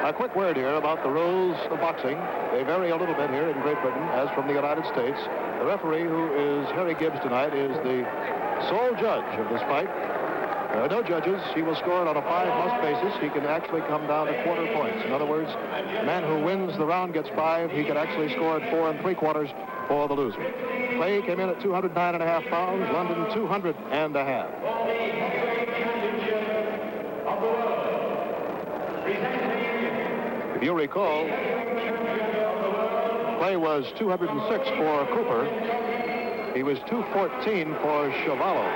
A quick word here about the rules of boxing. They vary a little bit here in Great Britain, as from the United States. The referee, who is Harry Gibbs tonight, is the sole judge of this fight. There are no judges. He will score it on a 5-must basis. He can actually come down to quarter points. In other words, the man who wins the round gets 5. He can actually score at 4 3/4 for the loser. Clay came in at 209.5 pounds. London 200.5. If you recall, Clay was 206 for Cooper. He was 214 for Chuvalo.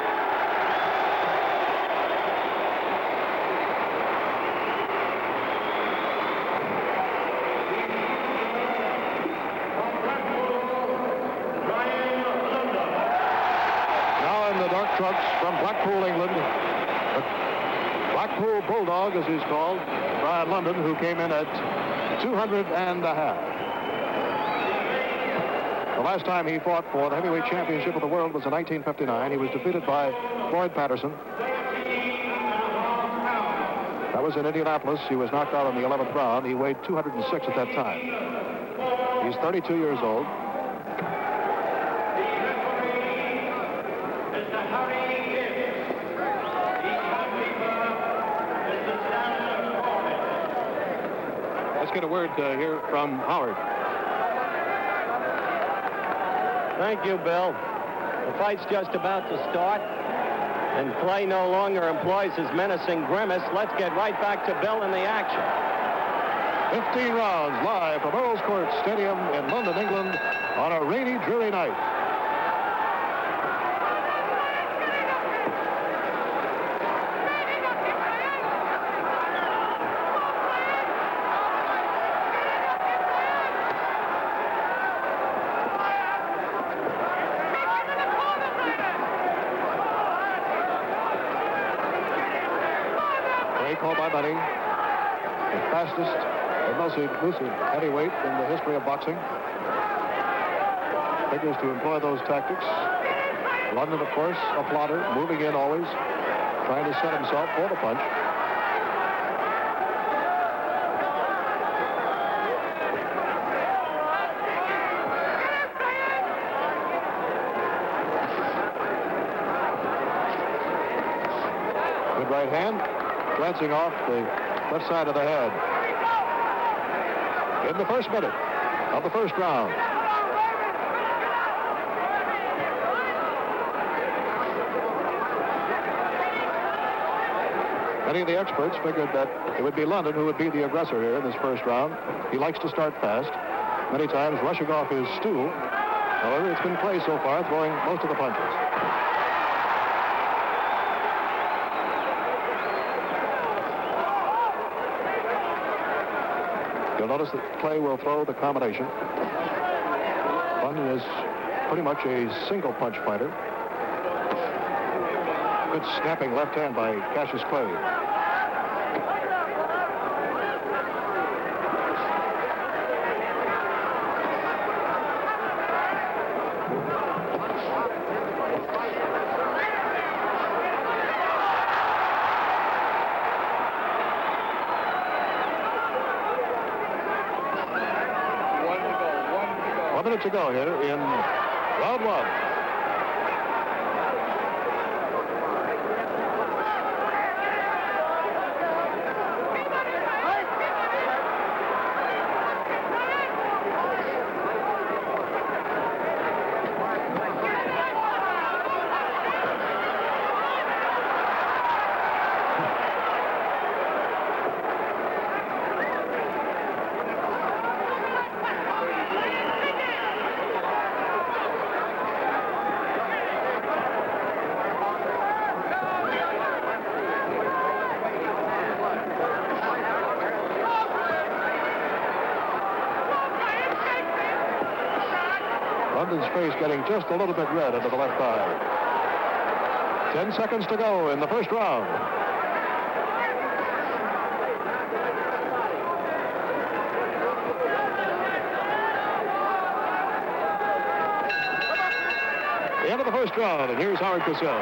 Now in the dark trucks from Blackpool, England, the Blackpool Bulldog, as he's called, Brian London, who came in at 200.5. The last time he fought for the heavyweight championship of the world was in 1959. He was defeated by Floyd Patterson. That was in Indianapolis. He was knocked out in the 11th round. He weighed 206 at that time. He's 32 years old. Let's get a word here from Howard. Thank you, Bill. The fight's just about to start, and Clay no longer employs his menacing grimace. Let's get right back to Bill and the action. 15 rounds live from Earls Court Stadium in London, England, on a rainy, dreary night. Called by Money, the fastest and most elusive heavyweight in the history of boxing. Figures to employ those tactics. London, of course, a plotter, moving in always, trying to set himself for the punch. Good right hand. Glancing off the left side of the head. In the first minute of the first round. Many of the experts figured that it would be London who would be the aggressor here in this first round. He likes to start fast, many times rushing off his stool. However, it's been Clay so far throwing most of the punches. You'll notice that Clay will throw the combination. London is pretty much a single punch fighter. Good snapping left hand by Cassius Clay. To go here in round one. London's face getting just a little bit red under the left eye. 10 seconds to go in the first round. The end of the first round, and here's Howard Cosell.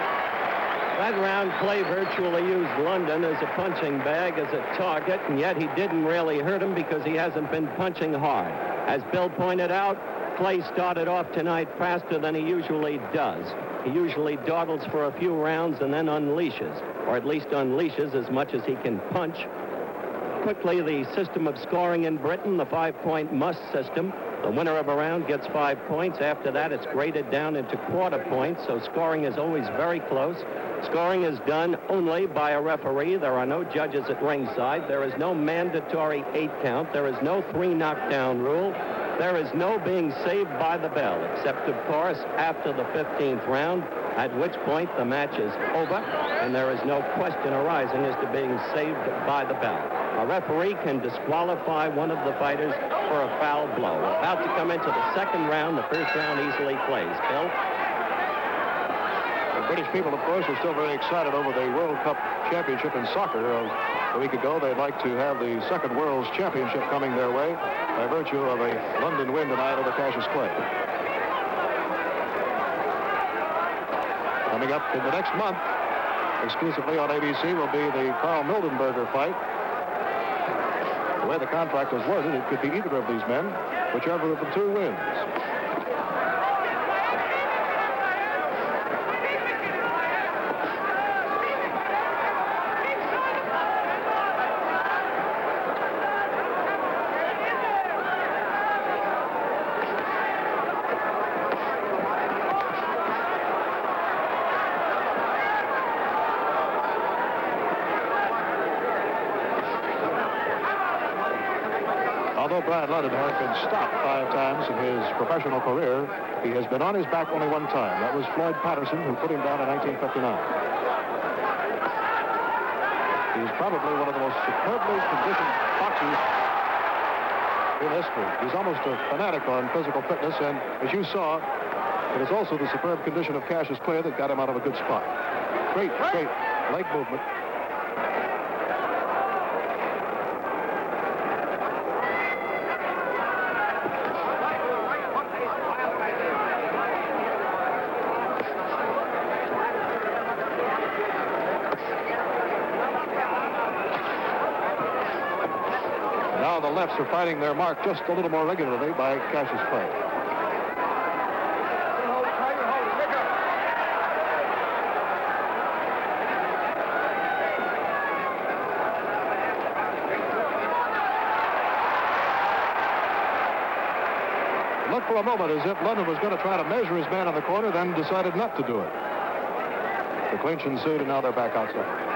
That round, Clay virtually used London as a punching bag, as a target, and yet he didn't really hurt him because he hasn't been punching hard. As Bill pointed out, Clay started off tonight faster than he usually does. He usually dawdles for a few rounds and then unleashes, or at least unleashes as much as he can punch. Quickly, the system of scoring in Britain, the 5-point must system. The winner of a round gets 5 points. After that, it's graded down into quarter points, so scoring is always very close. Scoring is done only by a referee. There are no judges at ringside. There is no mandatory 8 count. There is no 3 knockdown rule. There is no being saved by the bell, except, of course, after the 15th round, at which point the match is over, and there is no question arising as to being saved by the bell. A referee can disqualify one of the fighters for a foul blow. About to come into the second round. The first round easily plays. Bill? The British people, of course, are still very excited over the World Cup Championship in soccer. A week ago, they'd like to have the second World's Championship coming their way by virtue of a London win tonight over Cassius Clay. Coming up in the next month, exclusively on ABC, will be the Carl Mildenberger fight. The way the contract was worded, it could be either of these men, whichever of the two wins. Although Brian London has been stopped 5 times in his professional career, he has been on his back only one time. That was Floyd Patterson, who put him down in 1959. He's probably one of the most superbly conditioned boxers in history. He's almost a fanatic on physical fitness, and as you saw, it is also the superb condition of Cassius Clay that got him out of a good spot. Great leg movement. Now the lefts are finding their mark just a little more regularly by Cassius Clay. Looked for a moment as if London was going to try to measure his man in the corner, then decided not to do it. The clinch ensued, and now they're back outside.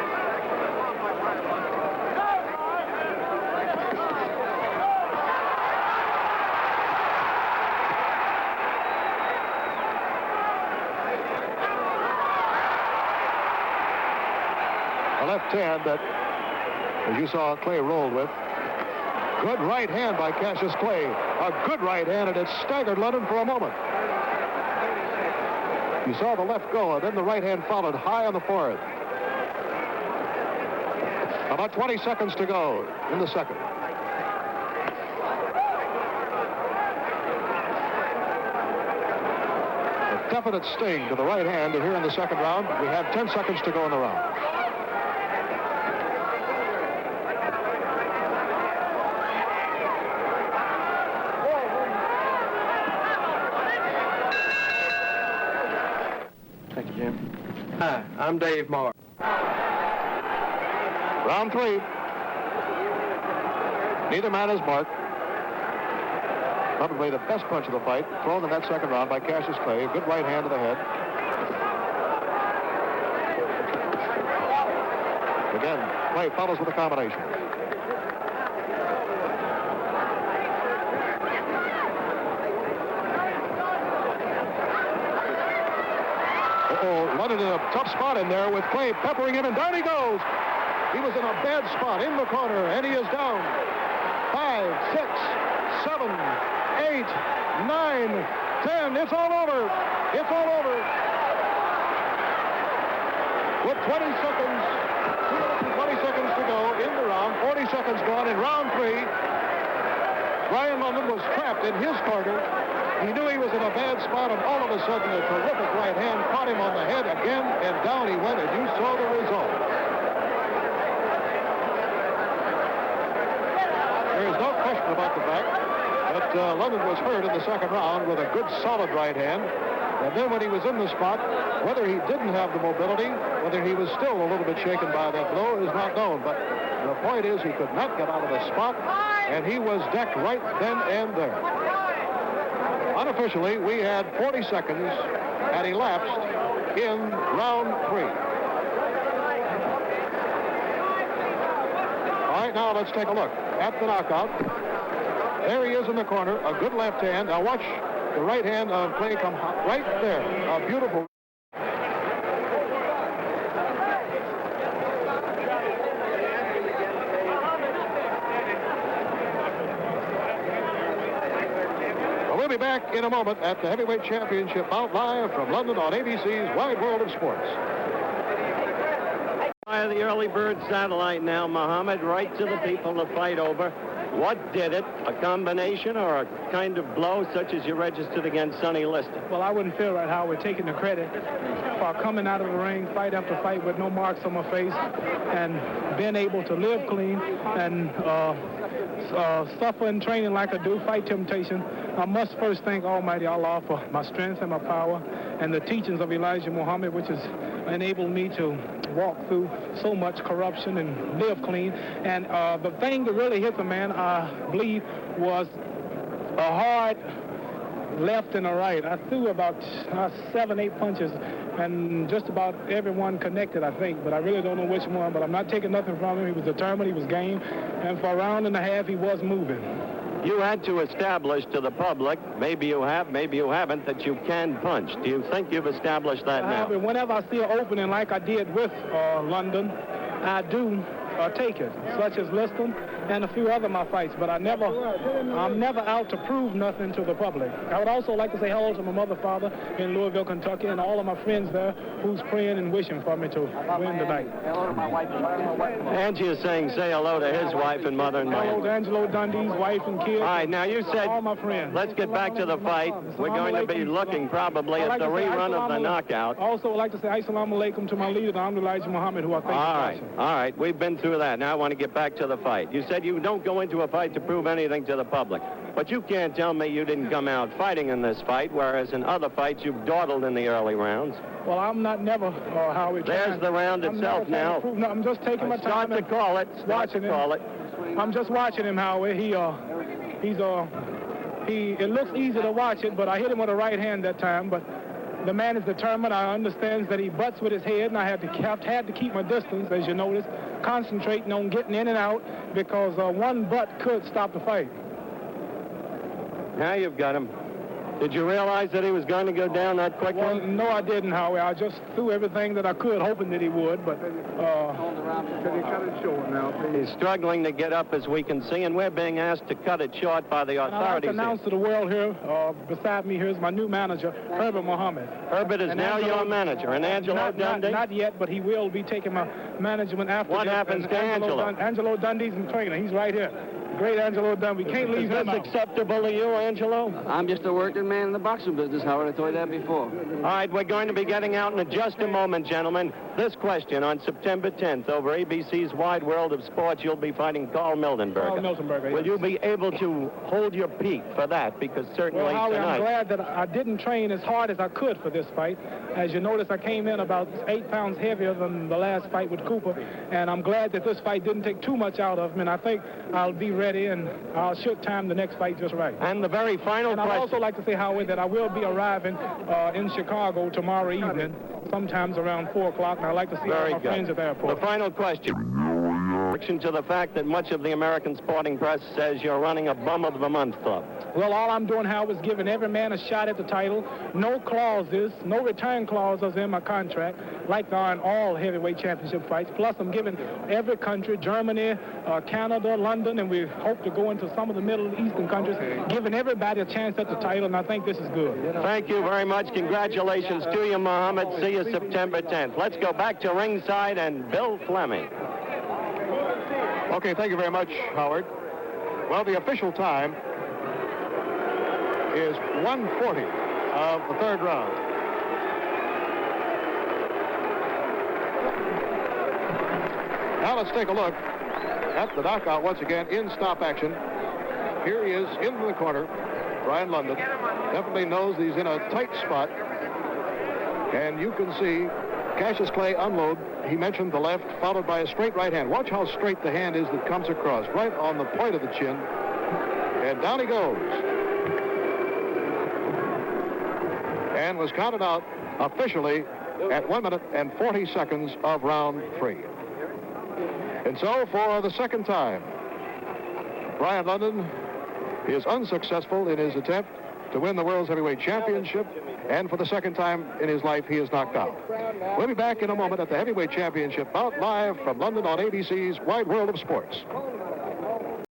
A left hand that, as you saw, Clay rolled with. Good right hand by Cassius Clay. A good right hand, and it staggered London for a moment. You saw the left go, and then the right hand followed high on the forehead. About 20 seconds to go in the second. A definite sting to the right hand here in the second round. We have 10 seconds to go in the round. Thank you, Jim. Hi, I'm Dave Marr. Round 3. Neither man is marked. Probably the best punch of the fight, thrown in that second round by Cassius Clay. A good right hand to the head. Again, Clay follows with a combination. London in a tough spot in there with Clay peppering him, and down he goes. He was in a bad spot in the corner, and he is down. 5, 6, 7, 8, 9, 10. It's all over. It's all over. With 20 seconds, 2 minutes and 20 seconds to go in the round, 40 seconds gone in round 3. Brian London was trapped in his corner. He knew he was in a bad spot, and all of a sudden a terrific right hand caught him on the head again, and down he went, and you saw the result. There is no question about the fact that London was hurt in the second round with a good solid right hand. And then when he was in the spot, whether he didn't have the mobility, whether he was still a little bit shaken by that blow is not known. But the point is he could not get out of the spot, and he was decked right then and there. Unofficially, we had 40 seconds had elapsed in round 3. All right, now let's take a look at the knockout. There he is in the corner, a good left hand. Now watch the right hand of Clay come right there. A beautiful. We'll be back in a moment at the Heavyweight Championship bout live from London on ABC's Wide World of Sports. By the early bird satellite now, Muhammad, right to the people to fight over. What did it? A combination or a kind of blow such as you registered against Sonny Liston? Well, I wouldn't feel right how we're taking the credit for coming out of the ring fight after fight with no marks on my face and being able to live clean and suffer in training like I do, fight temptation. I must first thank Almighty Allah for my strength and my power and the teachings of Elijah Muhammad, which has enabled me to walk through so much corruption and live clean. And the thing that really hit the man, I believe, was a hard left and a right. I threw about 7, 8 punches, and just about everyone connected, I think, but I really don't know which one. But I'm not taking nothing from him. He was determined, he was game, and for a round and a half, he was moving. You had to establish to the public, maybe you have, maybe you haven't, that you can punch. Do you think you've established that now? Whenever I see an opening like I did with London, I do take it, such as Liston and a few other of my fights, but I'm never out to prove nothing to the public. I would also like to say hello to my mother, father in Louisville, Kentucky, and all of my friends there who's praying and wishing for me to win tonight. Hello to my wife and mother. Angie is saying say hello to his wife and mother and hello to Angelo Dundee's wife and kids. All right, now you said all my friends. Let's get back to the fight. We're going to be looking probably at the rerun of the knockout. Also, I'd like to say assalamu alaikum to my leader, Elijah Muhammad, who I thank. All right, we've been through that. Now I want to get back to the fight. You said you don't go into a fight to prove anything to the public, but you can't tell me you didn't come out fighting in this fight, whereas in other fights you've dawdled in the early rounds. Well, I'm not never how it. There's the round itself now. No, I'm just taking my time. Start to call it. I'm just watching him, Howie. It looks easy to watch it, but I hit him with a right hand that time. But the man is determined. I understand that he butts with his head, and I had to keep my distance, as you notice, concentrating on getting in and out, because one butt could stop the fight. Now you've got him. Did you realize that he was going to go down that quickly? Well, no, I didn't, Howie. I just threw everything that I could, hoping that he would, but... Could you cut it short now, please? He's struggling to get up, as we can see, and we're being asked to cut it short by the authorities. I'd like to announce to the world here, beside me here is my new manager, Herbert Muhammad. Herbert is now your manager, and Angelo Dundee? Not yet, but he will be taking my management after. What happens to Angelo? Angelo Dundee's in trainer. He's right here. Great Angelo Dundee. We can't leave him out. Is this acceptable to you, Angelo? I'm just a working man in the boxing business, Howard. I told you that before. All right, we're going to be getting out in just a moment, gentlemen. This question on September 10th over ABC's Wide World of Sports, you'll be fighting Carl Mildenberger. Carl Mildenberger, yes. Will you be able to hold your peak for that? Because certainly Howie, tonight... I'm glad that I didn't train as hard as I could for this fight. As you notice, I came in about 8 pounds heavier than the last fight with Cooper, and I'm glad that this fight didn't take too much out of me, and I think I'll be ready, and I'll should time the next fight just right. And the very final question. I'd also like to say, Howard, that I will be arriving in Chicago tomorrow evening, sometimes around 4 o'clock, and I'd like to see all my friends at the airport. The final question. To the fact that much of the American sporting press says you're running a bum of the month club. Well, all I'm doing, Howard, is giving every man a shot at the title. No clauses, no return clauses in my contract, like there are in all heavyweight championship fights. Plus, I'm giving every country, Germany, Canada, London, and we hope to go into some of the Middle Eastern countries, giving everybody a chance at the title, and I think this is good. Thank you very much. Congratulations to you, Muhammad. See you September 10th. Let's go back to ringside and Bill Fleming. Okay, thank you very much, Howard. Well, the official time is 1/40 of the third round. Now let's take a look at the knockout once again in stop action. Here he is into the corner. Brian London definitely knows he's in a tight spot. And you can see Cassius Clay unload. He mentioned the left, followed by a straight right hand. Watch how straight the hand is that comes across, right on the point of the chin. And down he goes. And was counted out officially at 1 minute and 40 seconds of round 3. And so for the second time, Brian London is unsuccessful in his attempt to win the World's Heavyweight Championship, and for the second time in his life, he is knocked out. We'll be back in a moment at the Heavyweight Championship bout live from London on ABC's Wide World of Sports.